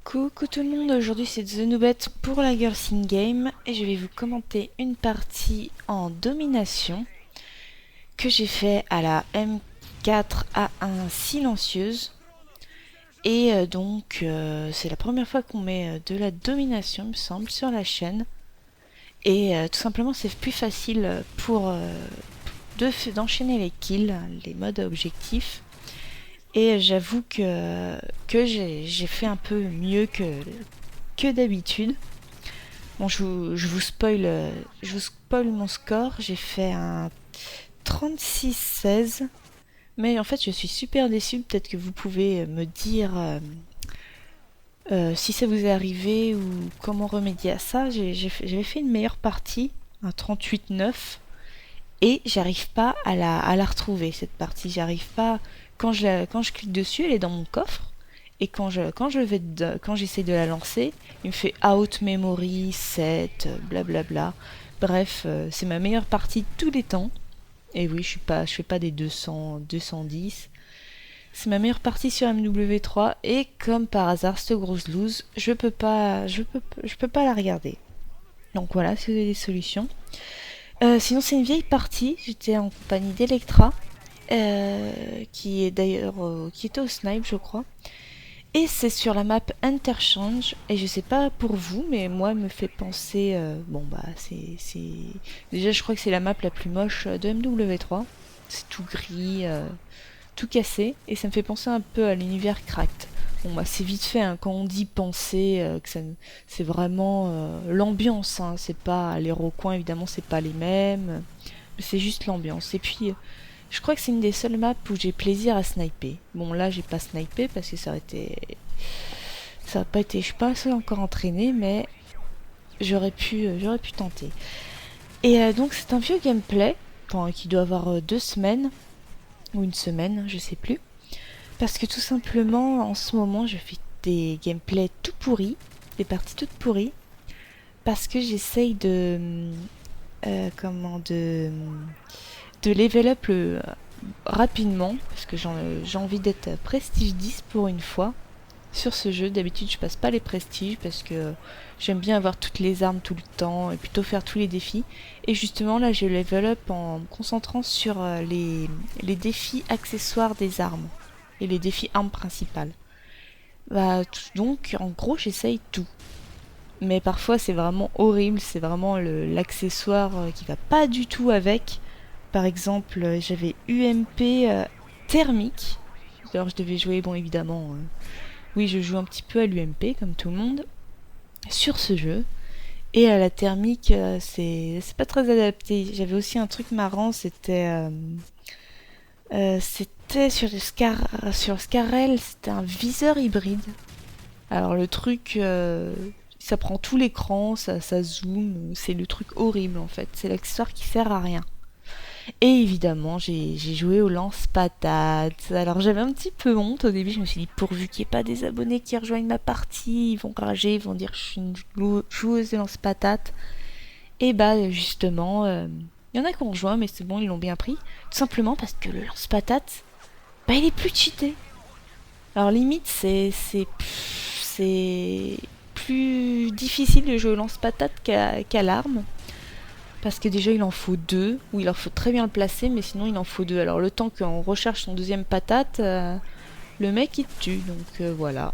Coucou tout le monde, aujourd'hui c'est The Noobette pour la Girls in Game et je vais vous commenter une partie en domination que j'ai fait à la M4A1 silencieuse et c'est la première fois qu'on met de la domination il me semble sur la chaîne et tout simplement c'est plus facile pour d'enchaîner les kills, les modes objectifs. Et j'avoue que j'ai fait un peu mieux que d'habitude. Bon, je vous spoil mon score. J'ai fait un 36-16. Mais en fait, je suis super déçue. Peut-être que vous pouvez me dire si ça vous est arrivé ou comment remédier à ça. J'avais fait une meilleure partie, un 38-9. Et j'arrive pas à la retrouver, cette partie. J'arrive pas. Quand je clique dessus, elle est dans mon coffre. Et quand j'essaie de la lancer, il me fait out memory, set, blablabla. Bref, c'est ma meilleure partie de tous les temps. Et oui, je fais pas des 200, 210. C'est ma meilleure partie sur MW3. Et comme par hasard, cette grosse loose, je peux pas la regarder. Donc voilà, si vous avez des solutions. Sinon, c'est une vieille partie. J'étais en compagnie d'Electra. Qui est d'ailleurs qui était au snipe je crois, et c'est sur la map Interchange, et je sais pas pour vous mais moi elle me fait penser c'est déjà je crois que c'est la map la plus moche de MW3. C'est tout gris, tout cassé, et ça me fait penser un peu à l'univers Cracked. Bon bah c'est vite fait, hein, quand on dit penser c'est vraiment l'ambiance, hein, c'est pas les recoins évidemment, c'est pas les mêmes, c'est juste l'ambiance. Et puis je crois que c'est une des seules maps où j'ai plaisir à sniper. Bon là j'ai pas snipé parce que ça a pas été, je suis pas assez encore entraînée, mais j'aurais pu tenter. Et donc c'est un vieux gameplay, qui doit avoir 2 semaines ou une semaine, je sais plus, parce que tout simplement en ce moment je fais des gameplays tout pourris, des parties toutes pourries, parce que j'essaye de level up rapidement, parce que j'ai envie d'être prestige 10 pour une fois sur ce jeu. D'habitude je passe pas les prestiges parce que j'aime bien avoir toutes les armes tout le temps et plutôt faire tous les défis, et justement là je level up en me concentrant sur les défis accessoires des armes et les défis armes principales. Donc en gros j'essaye tout, mais parfois c'est vraiment horrible, c'est vraiment l'accessoire qui va pas du tout avec. Par exemple, j'avais UMP thermique. Alors je devais jouer, bon évidemment, oui je joue un petit peu à l'UMP comme tout le monde sur ce jeu. Et à la thermique, c'est pas très adapté. J'avais aussi un truc marrant, c'était sur Scarel, c'était un viseur hybride. Alors le truc, ça prend tout l'écran, ça zoome, c'est le truc horrible en fait. C'est l'accessoire qui sert à rien. Et évidemment, j'ai joué au lance-patates. Alors j'avais un petit peu honte au début, je me suis dit pourvu qu'il n'y ait pas des abonnés qui rejoignent ma partie, ils vont rager, ils vont dire que je suis une joueuse de lance-patates. Et bah justement, il y en a qui ont rejoint, mais c'est bon, ils l'ont bien pris. Tout simplement parce que le lance-patates, il est plus cheaté. Alors limite, c'est plus difficile de jouer au lance-patates qu'à l'arme. Parce que déjà il en faut 2, ou il en faut très bien le placer, mais sinon il en faut 2. Alors le temps qu'on recherche son deuxième patate, le mec il te tue. Donc voilà.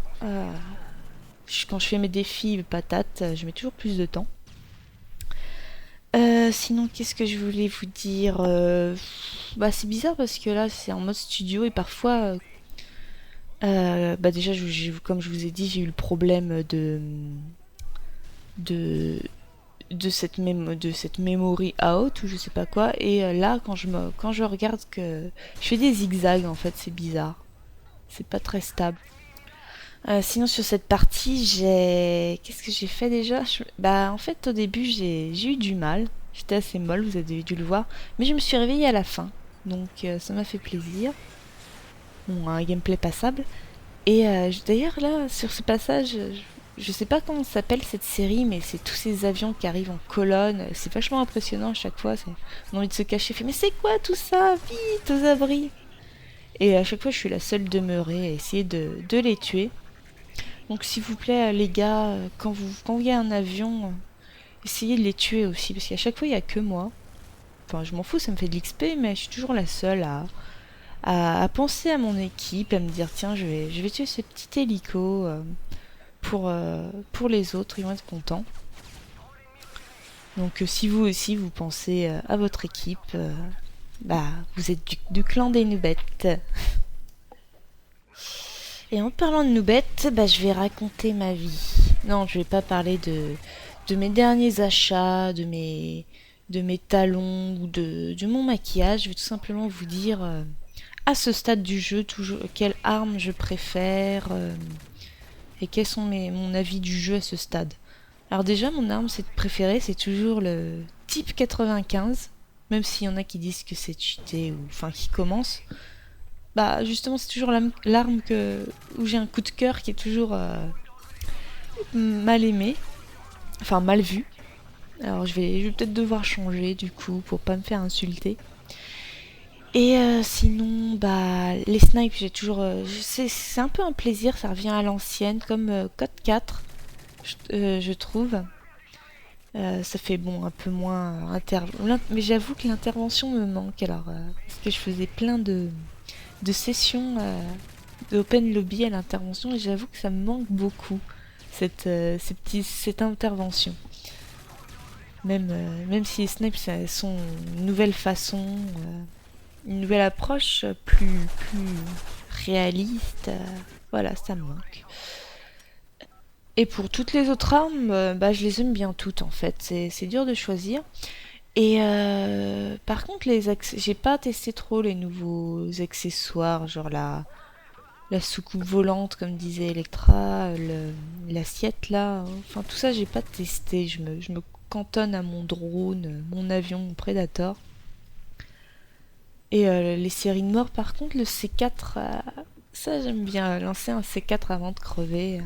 Quand je fais mes défis patates, je mets toujours plus de temps. Sinon qu'est-ce que je voulais vous dire, c'est bizarre parce que là c'est en mode studio et parfois... déjà comme je vous ai dit, j'ai eu le problème de cette memory out ou je sais pas quoi, et là quand je regarde que je fais des zigzags, en fait c'est bizarre, c'est pas très stable. Sinon sur cette partie qu'est-ce que j'ai fait déjà, en fait au début j'ai eu du mal, j'étais assez molle, vous avez dû le voir, mais je me suis réveillée à la fin, donc ça m'a fait plaisir. Bon, un gameplay passable. Et d'ailleurs là sur ce passage, je sais pas comment s'appelle cette série, mais c'est tous ces avions qui arrivent en colonne. C'est vachement impressionnant à chaque fois. On a envie de se cacher. Mais c'est quoi tout ça? Vite, aux abris! Et à chaque fois, je suis la seule demeurée à essayer de les tuer. Donc s'il vous plaît, les gars, quand vous voyez un avion, essayez de les tuer aussi, parce qu'à chaque fois, il n'y a que moi. Enfin, je m'en fous, ça me fait de l'XP, mais je suis toujours la seule à penser à mon équipe, à me dire, tiens, je vais tuer ce petit hélico pour les autres, ils vont être contents. Donc si vous aussi, vous pensez à votre équipe, bah, vous êtes du clan des Noubettes. Et en parlant de Noubettes, bah, je vais raconter ma vie. Non, je vais pas parler de mes derniers achats, de mes talons ou de mon maquillage. Je vais tout simplement vous dire à ce stade du jeu toujours quelle arme je préfère et quels sont mon avis du jeu à ce stade. Alors déjà, mon arme préférée, c'est toujours le type 95, même s'il y en a qui disent que c'est cheaté ou enfin qui commence. Bah justement, c'est toujours l'arme où j'ai un coup de cœur qui est toujours mal aimé, enfin mal vu. Alors je vais peut-être devoir changer du coup pour pas me faire insulter. Et sinon, bah les snipes, j'ai toujours, c'est un peu un plaisir, ça revient à l'ancienne comme Code 4, je trouve. Ça fait bon un peu moins mais j'avoue que l'intervention me manque alors parce que je faisais plein de sessions d'open lobby à l'intervention et j'avoue que ça me manque beaucoup cette intervention. Même si les snipes sont une nouvelle façon, une nouvelle approche plus réaliste, voilà, ça me manque. Et pour toutes les autres armes, bah, je les aime bien toutes en fait. C'est dur de choisir. Et par contre, j'ai pas testé trop les nouveaux accessoires, genre la soucoupe volante, comme disait Electra, l'assiette là. Enfin, tout ça, j'ai pas testé. Je me cantonne à mon drone, mon avion, mon Predator. Et les séries de mort, par contre, le C4, ça j'aime bien. Lancer un C4 avant de crever.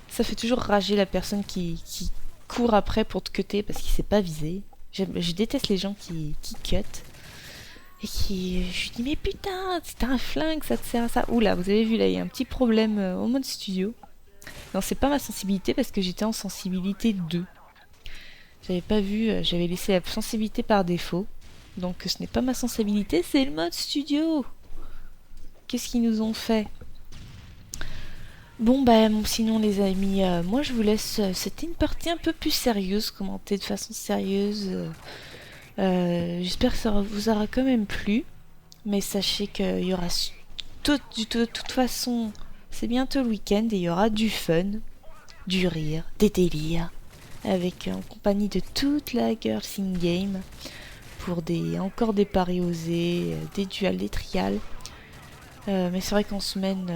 Ça fait toujours rager la personne qui court après pour te cutter parce qu'il s'est pas visé. Je déteste les gens qui cut. Et je lui dis, mais putain, c'est un flingue, ça te sert à ça. Oula, vous avez vu là, il y a un petit problème au mode studio. Non, c'est pas ma sensibilité parce que j'étais en sensibilité 2. J'avais pas vu, j'avais laissé la sensibilité par défaut. Donc ce n'est pas ma sensibilité, c'est le mode studio. Qu'est-ce qu'ils nous ont fait? Bon bah sinon les amis, moi je vous laisse, c'était une partie un peu plus sérieuse, commentée de façon sérieuse. J'espère que ça vous aura quand même plu, mais sachez qu'il y aura de toute façon, c'est bientôt le week-end et il y aura du fun, du rire, des délires, avec en compagnie de toute la Girls in Game, pour encore des paris osés, des duels, des trials. Mais c'est vrai qu'en semaine,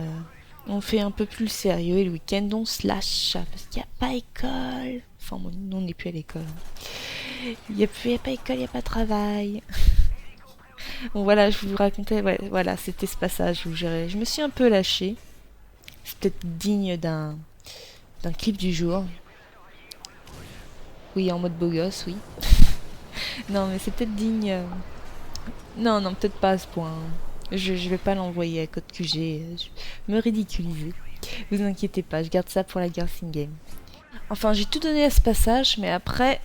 on fait un peu plus sérieux et le week-end on se lâche parce qu'il n'y a pas école. Enfin, bon, nous on n'est plus à l'école. Il n'y a pas école, il n'y a pas travail. Bon voilà, je vous racontais, ouais, voilà, c'était ce passage où je me suis un peu lâchée. C'est peut-être digne d'un clip du jour. Oui, en mode beau gosse, oui. Non, mais c'est peut-être digne. Non, non, peut-être pas à ce point. Je vais pas l'envoyer à Code QG. Me ridiculiser. Vous inquiétez pas, je garde ça pour la Girls in Game. Enfin, j'ai tout donné à ce passage, mais après,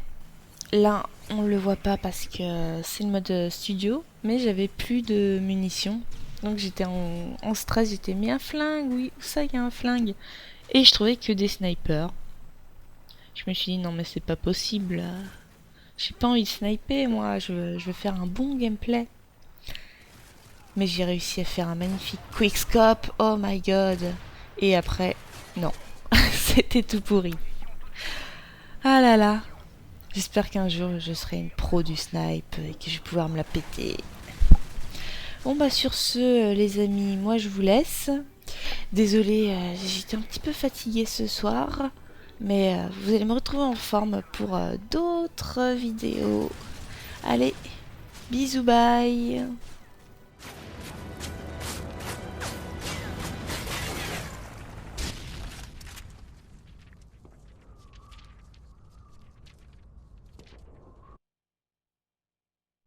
là, on le voit pas parce que c'est le mode studio, mais j'avais plus de munitions. Donc j'étais en stress, j'étais mis un flingue, oui, où ça il y a un flingue? Et je trouvais que des snipers. Je me suis dit non mais c'est pas possible. J'ai pas envie de sniper moi, je veux faire un bon gameplay. Mais j'ai réussi à faire un magnifique quickscope, oh my god. Et après, non, c'était tout pourri. Ah là là. J'espère qu'un jour je serai une pro du snipe et que je vais pouvoir me la péter. Bon bah sur ce les amis, moi je vous laisse. Désolée, j'étais un petit peu fatiguée ce soir. Mais vous allez me retrouver en forme pour d'autres vidéos. Allez, bisous, bye.